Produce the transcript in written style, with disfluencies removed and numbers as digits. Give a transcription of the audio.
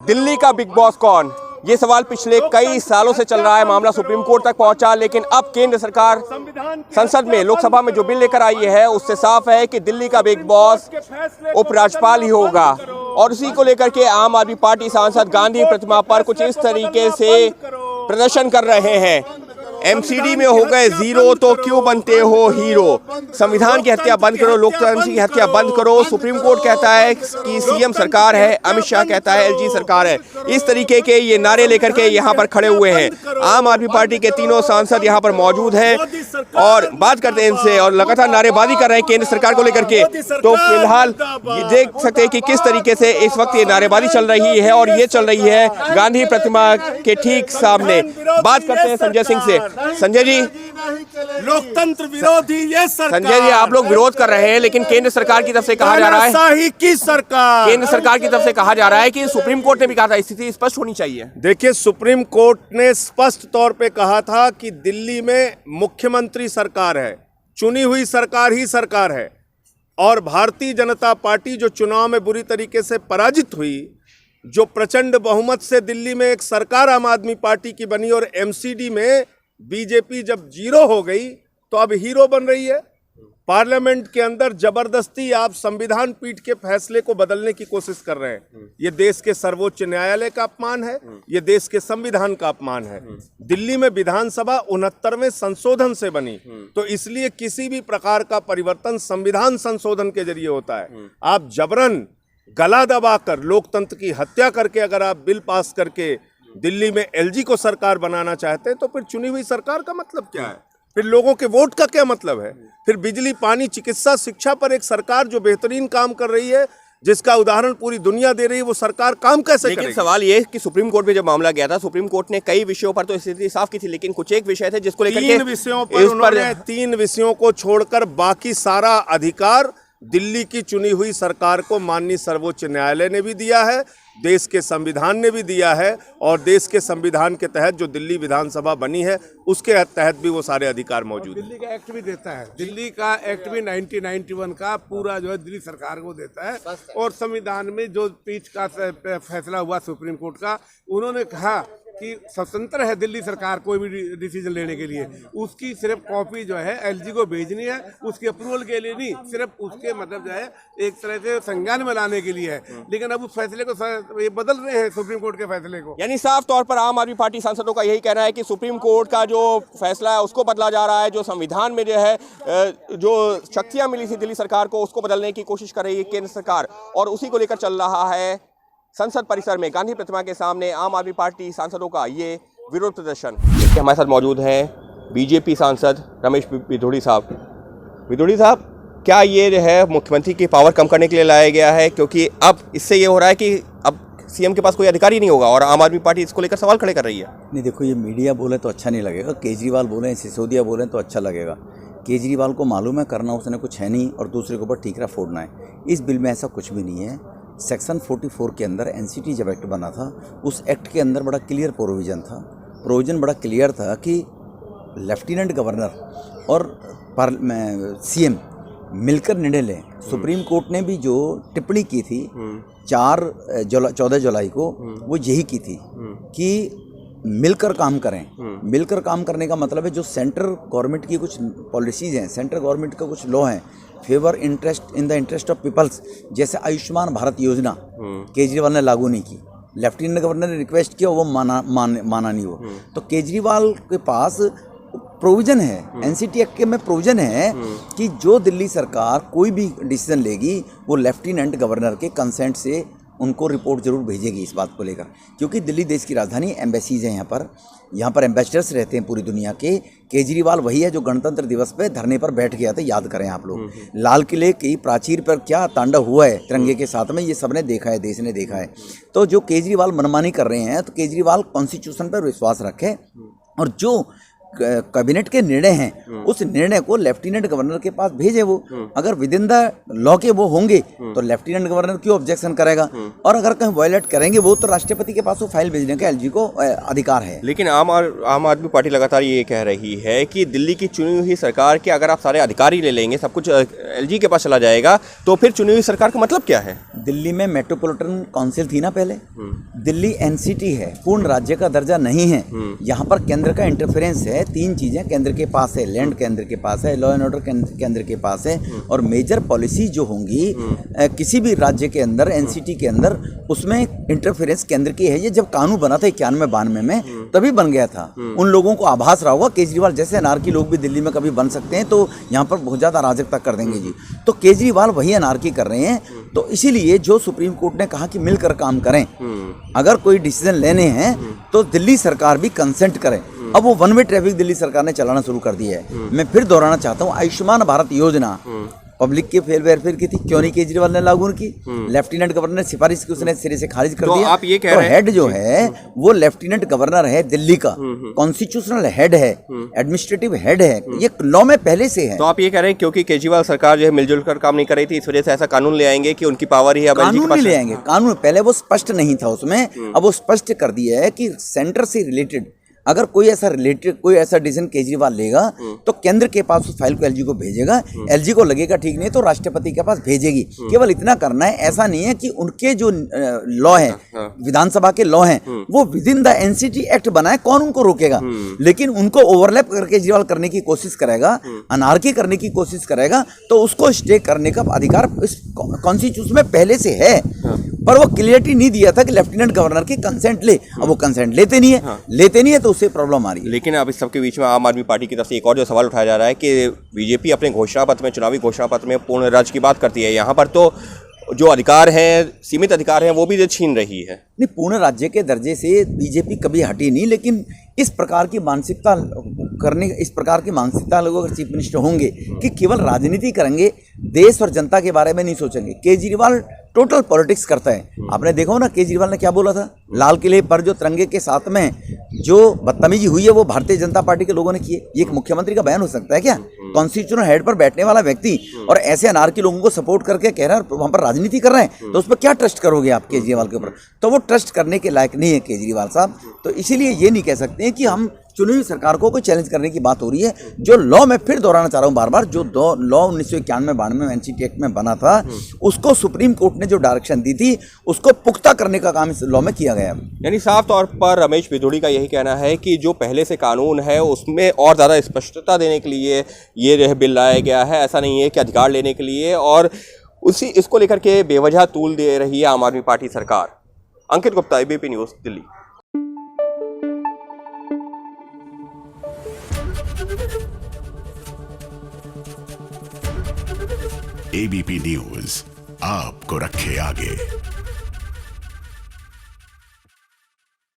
दिल्ली का big boss कौन? ये सवाल पिछले कई सालों से चल रहा है। मामला सुप्रीम कोर्ट तक पहुंचा, लेकिन अब केंद्र सरकार संसद में, लोकसभा में जो बिल लेकर आई है उससे साफ है कि दिल्ली का बिग बॉस उपराज्यपाल ही होगा। और उसी को लेकर के आम आदमी पार्टी सांसद गांधी प्रतिमा पर कुछ इस तरीके से प्रदर्शन कर रहे हैं। एमसीडी में हो गए जीरो तो क्यों बनते हो हीरो? संविधान की हत्या बंद करो, लोकतंत्र की हत्या बंद करो। सुप्रीम कोर्ट कहता है कि सीएम सरकार है, अमित शाह कहता है एलजी सरकार है। इस तरीके के ये नारे लेकर के यहाँ पर खड़े हुए हैं। आम आदमी पार्टी के तीनों सांसद यहाँ पर मौजूद हैं और बात करते हैं इनसे, और लगातार नारेबाजी कर रहे हैं केंद्र सरकार को लेकर के। तो फिलहाल ये देख सकते हैं कि किस तरीके से इस वक्त ये नारेबाजी चल रही है, और ये चल रही है गांधी प्रतिमा के ठीक सामने। बात करते हैं संजय सिंह से। संजय जी, लोकतंत्र विरोधी ये सरकार। संजय जी, आप लोग विरोध कर रहे हैं, लेकिन केंद्र सरकार की तरफ से कहा जा रहा है, तानाशाही की सरकार, केंद्र सरकार की तरफ से कहा जा रहा है कि सुप्रीम कोर्ट ने भी कहा था स्थिति स्पष्ट होनी चाहिए। देखिए, सुप्रीम कोर्ट ने स्पष्ट तौर पे कहा था कि दिल्ली में मुख्यमंत्री सरकार है, चुनी हुई सरकार ही सरकार है। और भारतीय जनता पार्टी जो चुनाव में बुरी तरीके से पराजित हुई, जो प्रचंड बहुमत से दिल्ली में एक सरकार आम आदमी पार्टी की बनी, और एमसीडी में बीजेपी जब जीरो हो गई तो अब हीरो बन रही है। पार्लियामेंट के अंदर जबरदस्ती आप संविधान पीठ के फैसले को बदलने की कोशिश कर रहे हैं। ये देश के सर्वोच्च न्यायालय का अपमान है, ये देश के संविधान का अपमान है। दिल्ली में विधानसभा 69वें संशोधन से बनी, तो इसलिए किसी भी प्रकार का परिवर्तन संविधान संशोधन के जरिए होता है। आप जबरन गला दबाकर लोकतंत्र की हत्या करके अगर आप बिल पास करके दिल्ली में एलजी को सरकार बनाना चाहते हैं, तो फिर चुनी हुई सरकार का मतलब क्या है? फिर लोगों के वोट का क्या मतलब है? फिर बिजली, पानी, चिकित्सा, शिक्षा पर एक सरकार जो बेहतरीन काम कर रही है, जिसका उदाहरण पूरी दुनिया दे रही है, वो सरकार काम कैसे करेगी? लेकिन सवाल ये कि सुप्रीम कोर्ट में जब मामला गया था, सुप्रीम कोर्ट ने कई विषयों पर तो स्थिति साफ की थी, लेकिन कुछ एक विषय थे जिसको लेकर तीन विषयों को छोड़कर बाकी सारा अधिकार दिल्ली की चुनी हुई सरकार को माननीय सर्वोच्च न्यायालय ने भी दिया है, देश के संविधान ने भी दिया है, और देश के संविधान के तहत जो दिल्ली विधानसभा बनी है उसके तहत भी वो सारे अधिकार मौजूद हैं। दिल्ली का एक्ट भी देता है, दिल्ली का एक्ट भी 1991 का पूरा जो है दिल्ली सरकार को देता है। और संविधान में जो पीठ का फैसला हुआ सुप्रीम कोर्ट का, उन्होंने कहा कि स्वतंत्र है दिल्ली सरकार कोई भी डिसीजन लेने के लिए, उसकी सिर्फ कॉपी जो है एलजी को भेजनी है, उसके अप्रूवल के लिए नहीं, सिर्फ उसके मतलब जो है एक तरह से संज्ञान में लाने के लिए है। लेकिन अब उस फैसले को ये बदल रहे हैं, सुप्रीम कोर्ट के फैसले को। यानी साफ तौर पर आम आदमी पार्टी सांसदों का यही कहना है कि सुप्रीम कोर्ट का जो फैसला है उसको बदला जा रहा है, जो संविधान में जो है जो शक्तियां मिली थी दिल्ली सरकार को, उसको बदलने की कोशिश कर रही है केंद्र सरकार, और उसी को लेकर चल रहा है संसद परिसर में गांधी प्रतिमा के सामने आम आदमी पार्टी सांसदों का ये विरोध प्रदर्शन। हमारे साथ मौजूद हैं बीजेपी सांसद रमेश भिदोड़ी साहब। भिदोड़ी साहब, क्या ये जो है मुख्यमंत्री की पावर कम करने के लिए लाया गया है? क्योंकि अब इससे ये हो रहा है कि अब सीएम के पास कोई अधिकार ही नहीं होगा, और आम आदमी पार्टी इसको लेकर सवाल खड़े कर रही है। नहीं, देखो, ये मीडिया बोले तो अच्छा नहीं लगेगा, केजरीवाल बोले, सिसोदिया बोले तो अच्छा लगेगा। केजरीवाल को मालूम है करना उसने कुछ है नहीं, और दूसरे के ऊपर ठीकरा फोड़ना है। इस बिल में ऐसा कुछ भी नहीं है। सेक्शन 44 के अंदर एनसीटी जब एक्ट बना था, उस एक्ट के अंदर बड़ा क्लियर प्रोविज़न बड़ा क्लियर था कि लेफ्टिनेंट गवर्नर और सीएम मिलकर निर्णय लें। सुप्रीम कोर्ट ने भी जो टिप्पणी की थी 14 जुलाई को, वो यही की थी कि मिलकर काम करें। मिलकर काम करने का मतलब है जो सेंट्रल गवर्नमेंट की कुछ पॉलिसीज़ हैं, सेंट्रल गवर्नमेंट का कुछ लॉ हैं, favour interest in the interest of peoples, जैसे आयुष्मान भारत योजना केजरीवाल ने लागू नहीं की। लेफ्टिनेंट गवर्नर ने रिक्वेस्ट किया, वो माना नहीं वो। तो केजरीवाल के पास प्रोविज़न है, एनसीटी एक्ट के में प्रोविज़न है कि जो दिल्ली सरकार कोई भी डिसीजन लेगी वो लेफ्टिनेंट गवर्नर के कंसेंट से उनको रिपोर्ट जरूर भेजेगी इस बात को लेकर। क्योंकि दिल्ली देश की राजधानी, एम्बेसीज हैं यहाँ पर एम्बेसडर्स रहते हैं पूरी दुनिया के। केजरीवाल वही है जो गणतंत्र दिवस पे धरने पर बैठ गया था, याद करें आप लोग। लाल किले की प्राचीर पर क्या तांडव हुआ है तिरंगे के साथ में, ये सबने देखा है, देश ने देखा है। तो जो केजरीवाल मनमानी कर रहे हैं, तो केजरीवाल कॉन्स्टिट्यूशन पर विश्वास रखें, और जो कैबिनेट के निर्णय हैं उस निर्णय को लेफ्टिनेंट गवर्नर के पास भेजे। वो अगर विद इन द लॉ के वो होंगे तो लेफ्टिनेंट गवर्नर क्यों ऑब्जेक्शन करेगा, और अगर कहीं वायलेट करेंगे वो तो राष्ट्रपति के पास वो फाइल भेजने का एलजी को अधिकार है। लेकिन आम आदमी पार्टी लगातार ये कह रही है कि दिल्ली की चुनी हुई सरकार के अगर आप सारे अधिकार ही ले लेंगे, सब कुछ एलजी के पास चला जाएगा, तो फिर चुनी हुई सरकार का मतलब क्या है? दिल्ली में मेट्रोपॉलिटन काउंसिल थी ना पहले, दिल्ली एनसीटी है, पूर्ण राज्य का दर्जा नहीं है। यहाँ पर केंद्र का इंटरफेरेंस है। तीन चीज़ें केंद्र के पास है, लैंड केंद्र के पास है, लॉ एंड ऑर्डर केंद्र के पास है, और मेजर पॉलिसी जो होंगी किसी भी राज्य के अंदर, एनसीटी के अंदर, उसमें इंटरफेरेंस केंद्र की है। ये जब कानून बना था 91-92 में, तभी बन गया था। उन लोगों को आभास रहा होगा केजरीवाल जैसे अनारकी लोग भी दिल्ली में कभी बन सकते हैं, तो यहाँ पर बहुत ज़्यादा अराजकता कर देंगे जी। तो केजरीवाल वही अनारकी कर रहे हैं। तो इसीलिए जो सुप्रीम कोर्ट ने कहा कि मिलकर काम करें, अगर कोई डिसीजन लेने हैं तो दिल्ली सरकार भी कंसेंट करे। अब वो वन वे ट्रैफिक दिल्ली सरकार ने चलाना शुरू कर दिया है। मैं फिर दोहराना चाहता हूँ, आयुष्मान भारत योजना पब्लिक के वेलफेयर की थी, क्यों नहीं केजरीवाल ने लागू की? लेफ्टिनेंट गवर्नर ने सिफारिश की, उसने सिरे से खारिज कर दिया। आप ये कह रहे हैं हेड जो है वो लेफ्टिनेंट गवर्नर है दिल्ली का, कॉन्स्टिट्यूशनल हेड है, एडमिनिस्ट्रेटिव हेड है, ये लॉ में पहले से है। तो आप ये कह रहे हैं क्योंकि केजरीवाल सरकार जो है मिलजुल कर काम नहीं कर रही थी, इस वजह से ऐसा कानून ले आएंगे कि उनकी पावर ही अब एलजी के कानून पास नहीं ले है? आएंगे। कानून पहले वो स्पष्ट नहीं था उसमें, अब वो स्पष्ट कर दिया है कि सेंटर से रिलेटेड अगर कोई ऐसा डिसीजन केजरीवाल लेगा तो केंद्र के पास उस फाइल को एलजी को भेजेगा, एलजी को लगेगा ठीक नहीं तो राष्ट्रपति के पास भेजेगी। केवल इतना करना है। ऐसा नहीं है कि उनके जो लॉ है, विधानसभा के लॉ हैं, वो with in the NCT act बनाए, कौन उनको रोकेगा? लेकिन उनको ओवरलैप करके केजरीवाल करने की कोशिश करेगा, अनारकी करने की कोशिश करेगा, तो उसको स्टे करने का अधिकार इस कॉन्स्टिट्यूशन में पहले से है। पर वो क्लियरिटी नहीं दिया था कि लेफ्टिनेंट गवर्नर की कंसेंट ले। अब वो कंसेंट लेते नहीं है, तो उससे प्रॉब्लम आ रही है। लेकिन अब इस सबके बीच में आम आदमी पार्टी की तरफ से एक और जो सवाल उठाया जा रहा है कि बीजेपी अपने घोषणा पत्र में, चुनावी घोषणा पत्र में पूर्ण राज्य की बात करती है, यहाँ पर तो जो अधिकार हैं, सीमित अधिकार हैं, वो भी छीन रही है। नहीं, पूर्ण राज्य के दर्जे से बीजेपी कभी हटी नहीं, लेकिन इस प्रकार की मानसिकता लोग अगर चीफ मिनिस्टर होंगे कि केवल राजनीति करेंगे, देश और जनता के बारे में नहीं सोचेंगे। केजरीवाल टोटल पॉलिटिक्स करता है। आपने देखा हो ना केजरीवाल ने क्या बोला था लाल किले पर, जो तिरंगे के साथ में जो बदतमीजी हुई है वो भारतीय जनता पार्टी के लोगों ने की है। ये एक मुख्यमंत्री का बयान हो सकता है क्या? कॉन्स्टिट्यूशनल हेड पर बैठने वाला व्यक्ति और ऐसे अनारकी लोगों को सपोर्ट करके कह रहा है वहां पर राजनीति कर रहे हैं, तो उस पर क्या ट्रस्ट करोगे आप केजरीवाल के ऊपर? तो वो ट्रस्ट करने के लायक नहीं है केजरीवाल साहब। तो इसीलिए ये नहीं कह सकते हैं कि हम चुनी हुई सरकार को कोई चैलेंज करने की बात हो रही है। जो लॉ, मैं फिर दोहराना चाह रहा हूँ बार बार, जो लॉ 1991-92 में एनसीटी एक्ट में बना था, उसको सुप्रीम कोर्ट ने जो डायरेक्शन दी थी उसको पुख्ता करने का काम इस लॉ में किया गया। यानी साफ तौर पर रमेश बिधूड़ी का यही कहना है कि जो पहले से कानून है उसमें और ज़्यादा स्पष्टता देने के लिए ये जो है बिल लाया गया है। ऐसा नहीं है कि अधिकार लेने के लिए, और इसको लेकर के बेवजह तूल दे रही है आम आदमी पार्टी सरकार। Ankit Gupta, ABP news, Delhi. ABP news आपको रखे आगे।